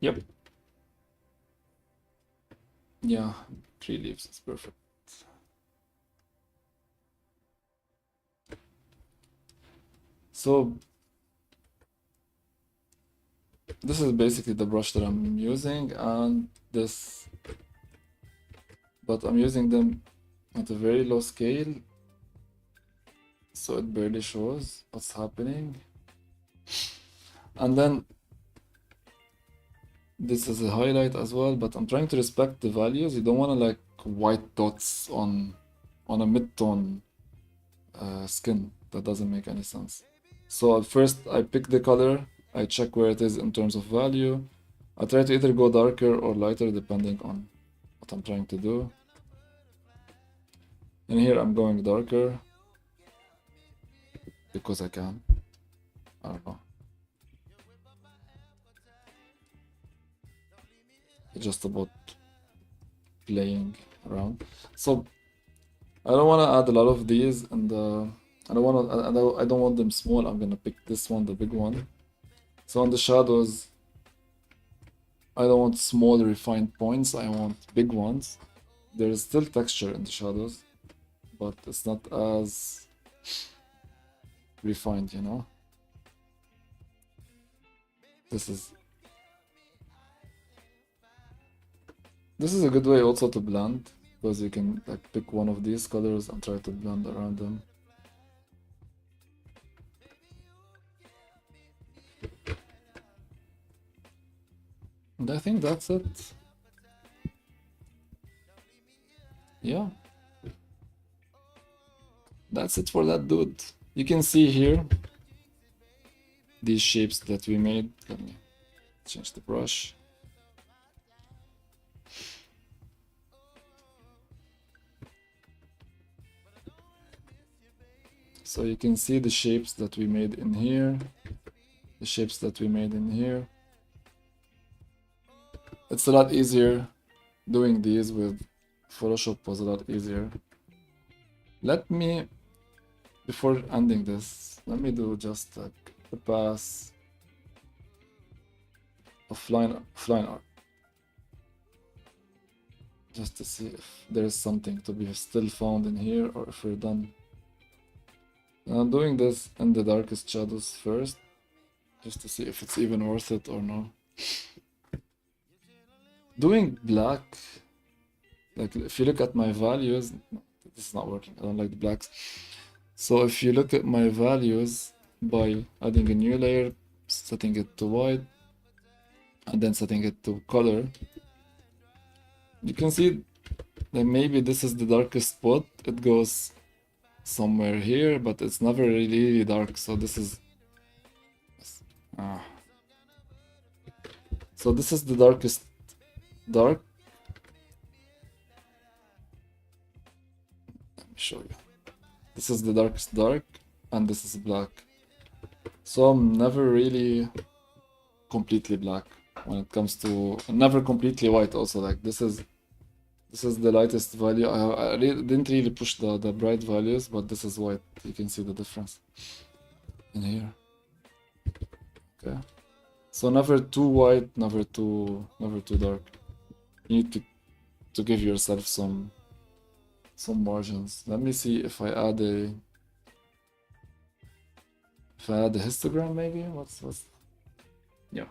Yep. Yeah, 3 leaves is perfect. So this is basically the brush that I'm using, and this, but I'm using them at a very low scale, so it barely shows what's happening. And then this is a highlight as well, but I'm trying to respect the values. You don't want to like white dots on a mid-tone skin. That doesn't make any sense. So at first I pick the color, I check where it is in terms of value. I try to either go darker or lighter depending on what I'm trying to do. And here I'm going darker because I can. I don't know. It's just about playing around. So I don't want to add a lot of these, and I don't want them small. I'm gonna pick this one, the big one. So on the shadows, I don't want small refined points. I want big ones. There is still texture in the shadows, but it's not as refined, you know. This is a good way also to blend, because you can like pick one of these colors and try to blend around them. And I think that's it. Yeah. That's it for that dude. You can see here these shapes that we made. Let me change the brush. So you can see the shapes that we made in here, the shapes that we made in here. It's a lot easier doing these with Photoshop, was a lot easier. Let me, before ending this, let me do just like a pass of line art, just to see if there is something to be still found in here or if we're done. And I'm doing this in the darkest shadows first, just to see if it's even worth it or not. Doing black, like if you look at my values, this is not working, I don't like the blacks. So if you look at my values by adding a new layer, setting it to white, and then setting it to color, you can see that maybe this is the darkest spot. It goes somewhere here, but it's never really dark. So this is so this is the darkest dark. Let me show you. This is the darkest dark, and this is black. So I'm never really completely black when it comes to, never completely white also. Like this is the lightest value. I didn't really push the bright values, but this is white. You can see the difference in here. Okay, so never too white, never too dark. You need to give yourself some margins. Let me see if I add a histogram maybe. What's yeah,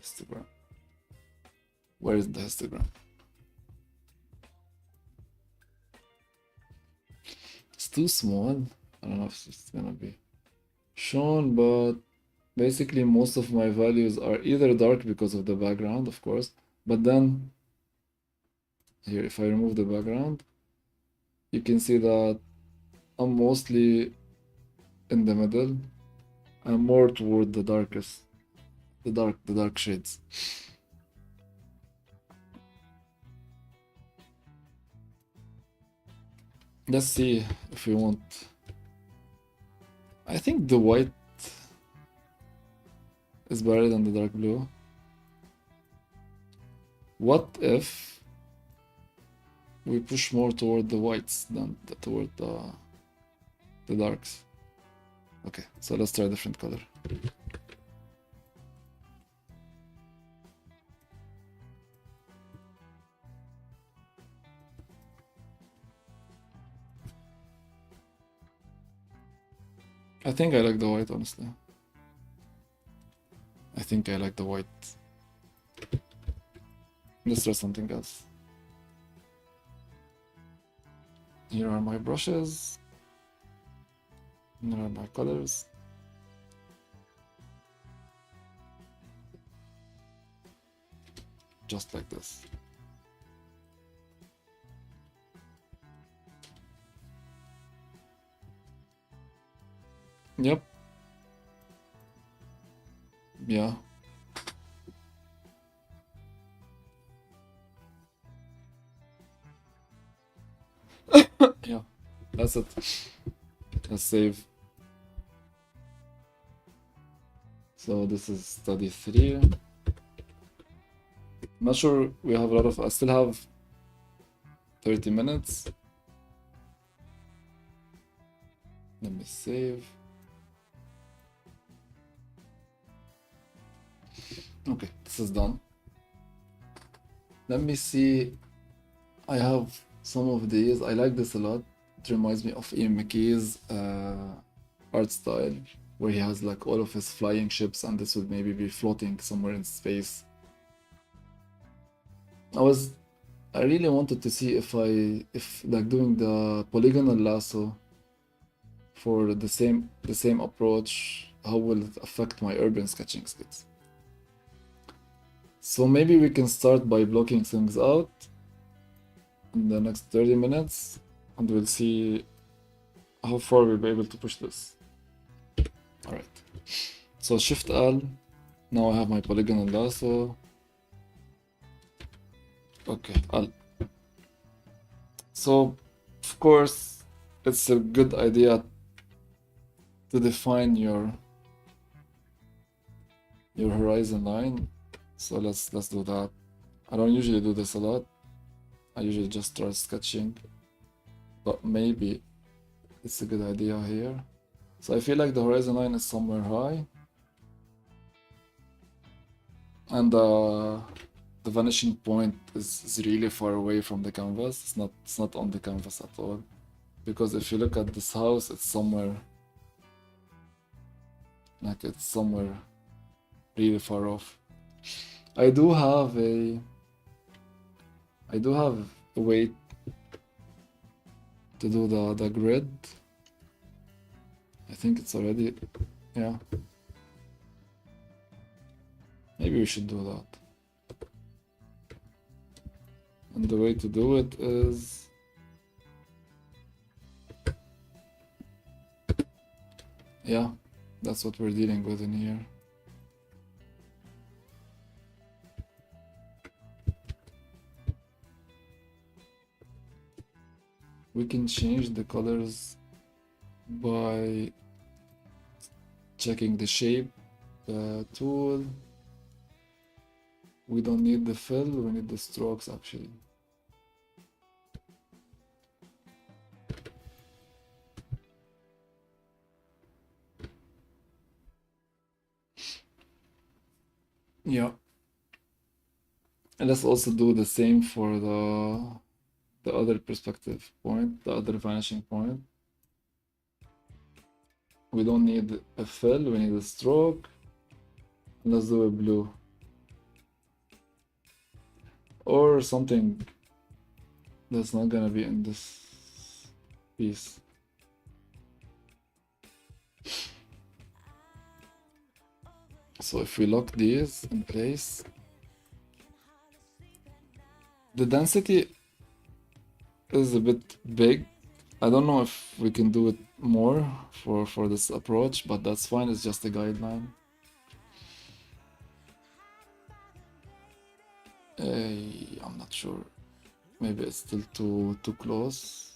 histogram. Where is the histogram? It's too small. I don't know if it's gonna be shown, but basically most of my values are either dark because of the background, of course, but then here, if I remove the background, you can see that I'm mostly in the middle. I'm more toward the darkest, the dark shades. Let's see if we want. I think the white is better than the dark blue. What if we push more toward the whites than toward the darks? Okay, so let's try a different color. I think I like the white, honestly. I think I like the white. Let's try something else. Here are my brushes. Here are my colors. Just like this. Yep. Yeah. Yeah. That's it. Let's save. So this is study 3. I'm not sure we have a lot of. I still have 30 minutes. Let me save. Okay, this is done. Let me see. I have some of these. I like this a lot. It reminds me of Ian McKee's art style, where he has like all of his flying ships, and this would maybe be floating somewhere in space. I really wanted to see if like doing the polygonal lasso for the same approach, how will it affect my urban sketching skills? So maybe we can start by blocking things out in the next 30 minutes, and we'll see how far we'll be able to push this. All right. So Shift L. Now I have my polygonal lasso. Okay, L. So, of course, it's a good idea to define your horizon line. So let's do that. I don't usually do this a lot. I usually just start sketching, but maybe it's a good idea here. So I feel like the horizon line is somewhere high, and the vanishing point is really far away from the canvas. It's not on the canvas at all, because if you look at this house, it's somewhere really far off. I do have a way to do the grid. I think it's already, yeah. Maybe we should do that. And the way to do it is, yeah, that's what we're dealing with in here. We can change the colors by checking the shape tool. We don't need the fill, we need the strokes actually. Yeah. And let's also do the same for the other perspective point, the other vanishing point. We don't need a fill, we need a stroke. Let's do a blue. Or something that's not gonna be in this piece. So if we lock these in place, the density is a bit big. I don't know if we can do it more for this approach, but that's fine, it's just a guideline. I'm not sure. Maybe it's still too close.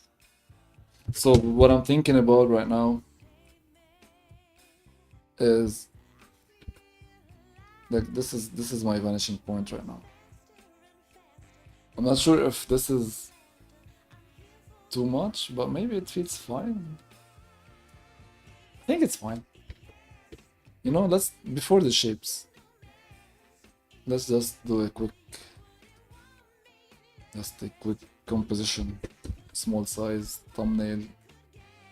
So what I'm thinking about right now is Like this is my vanishing point right now. I'm not sure if this is too much, but maybe it feels fine. I think it's fine. You know, let's before the shapes. Let's just do a quick composition, small size, thumbnail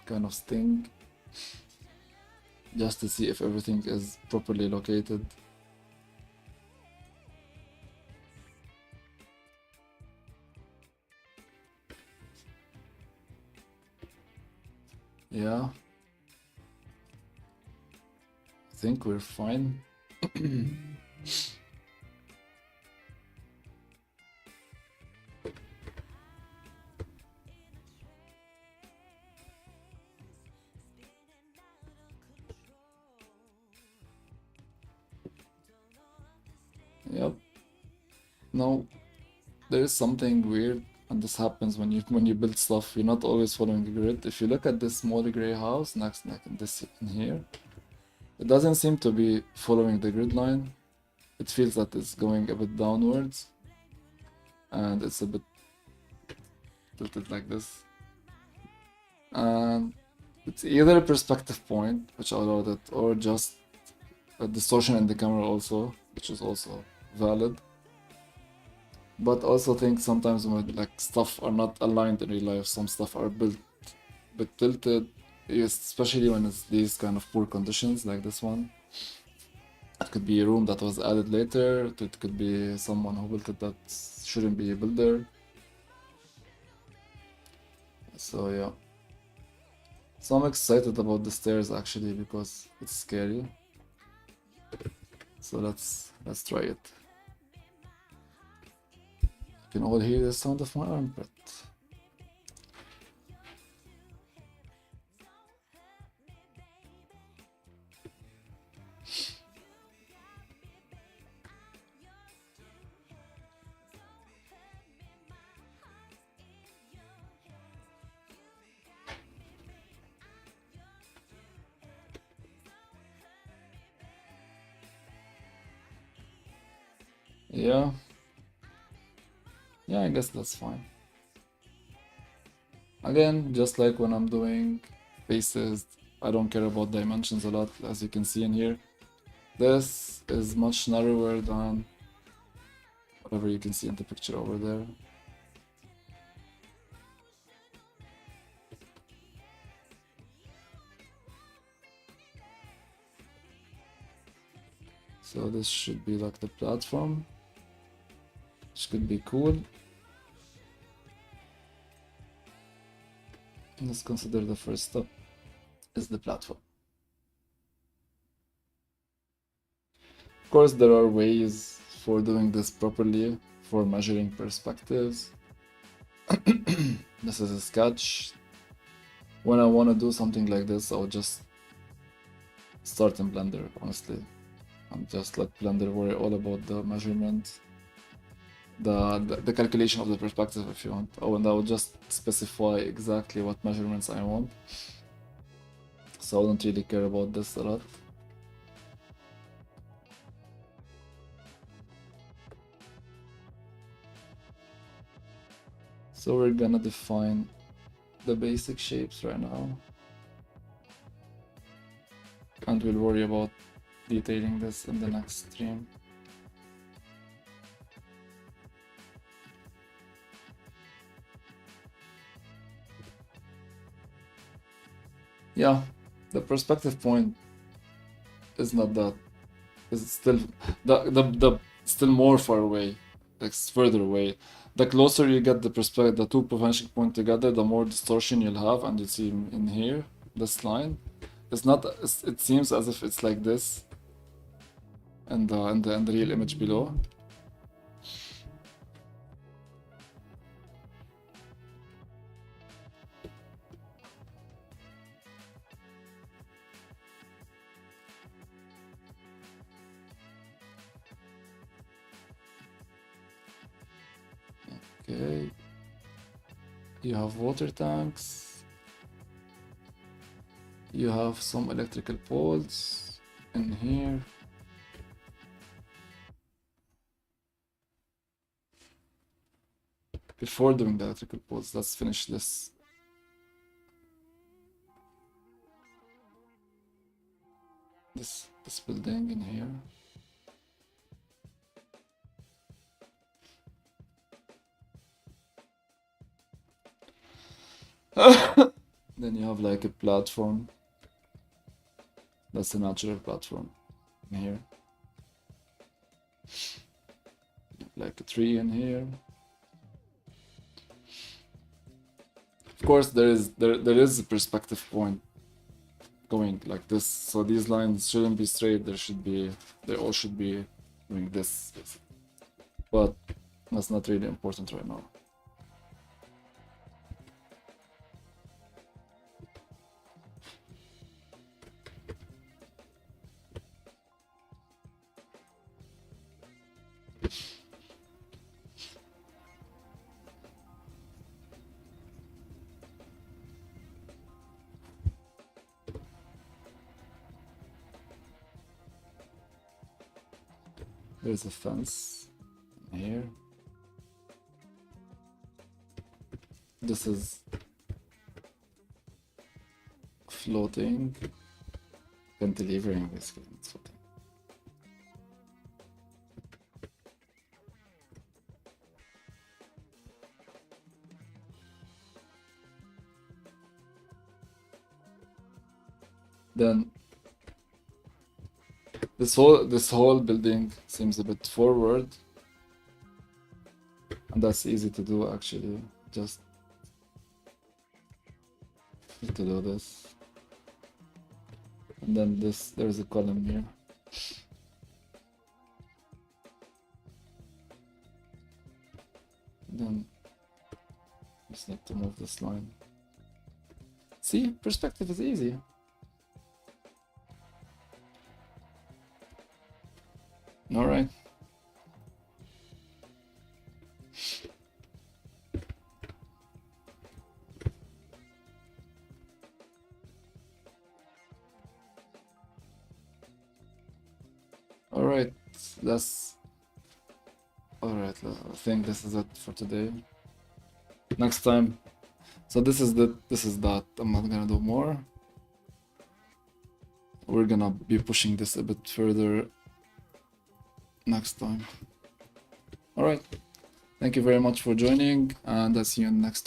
kind of thing. Just to see if everything is properly located. Yeah. I think we're fine. Yep. Now, there is something weird, and this happens when you build stuff. You're not always following the grid. If you look at this small gray house next, like this in here, it doesn't seem to be following the grid line. It feels that it's going a bit downwards, and it's a bit tilted like this. And it's either a perspective point, which I allowed it, or just a distortion in the camera also, which is also valid. But also think sometimes when like stuff are not aligned in real life, some stuff are built a bit tilted, especially when it's these kind of poor conditions like this one. It could be a room that was added later, it could be someone who built it that shouldn't be a builder. So yeah. So I'm excited about the stairs actually because it's scary. So let's try it. You can all hear the sound of my armpit. Yeah. Yeah, I guess that's fine. Again, just like when I'm doing faces, I don't care about dimensions a lot, as you can see in here. This is much narrower than whatever you can see in the picture over there. So this should be like the platform, which could be cool. Let's consider the first step is the platform. Of course, there are ways for doing this properly, for measuring perspectives. This is a sketch. When I want to do something like this, I'll just start in Blender, honestly. And just let Blender worry all about the measurement, the calculation of the perspective if you want. Oh, and I will just specify exactly what measurements I want. So I don't really care about this a lot. So we're gonna define the basic shapes right now. And we'll worry about detailing this in the next stream. Yeah, the perspective point is not that. It's still the still more far away. Like it's further away. The closer you get the two vanishing point together, the more distortion you'll have, and you see in here this line. It's not. It seems as if it's like this, and the real image below. Okay. You have water tanks. You have some electrical poles in here. before doing the electrical poles, let's finish this. This building in here. Then you have like a platform. That's a natural platform in here. Like a tree in here. Of course, there is a perspective point going like this. So these lines shouldn't be straight. They all should be doing this. But that's not really important right now. There's a fence here. This is floating, cantilevering basically. It's floating. Then this whole building seems a bit forward, and that's easy to do actually. Just need to do this, and then there's a column here. Then just need to move this line. See, perspective is easy. All right. All right, that's all right. I think this is it for today. Next time. So this is that. I'm not gonna do more. We're gonna be pushing this a bit further next time. All right. Thank you very much for joining, and I'll see you in the next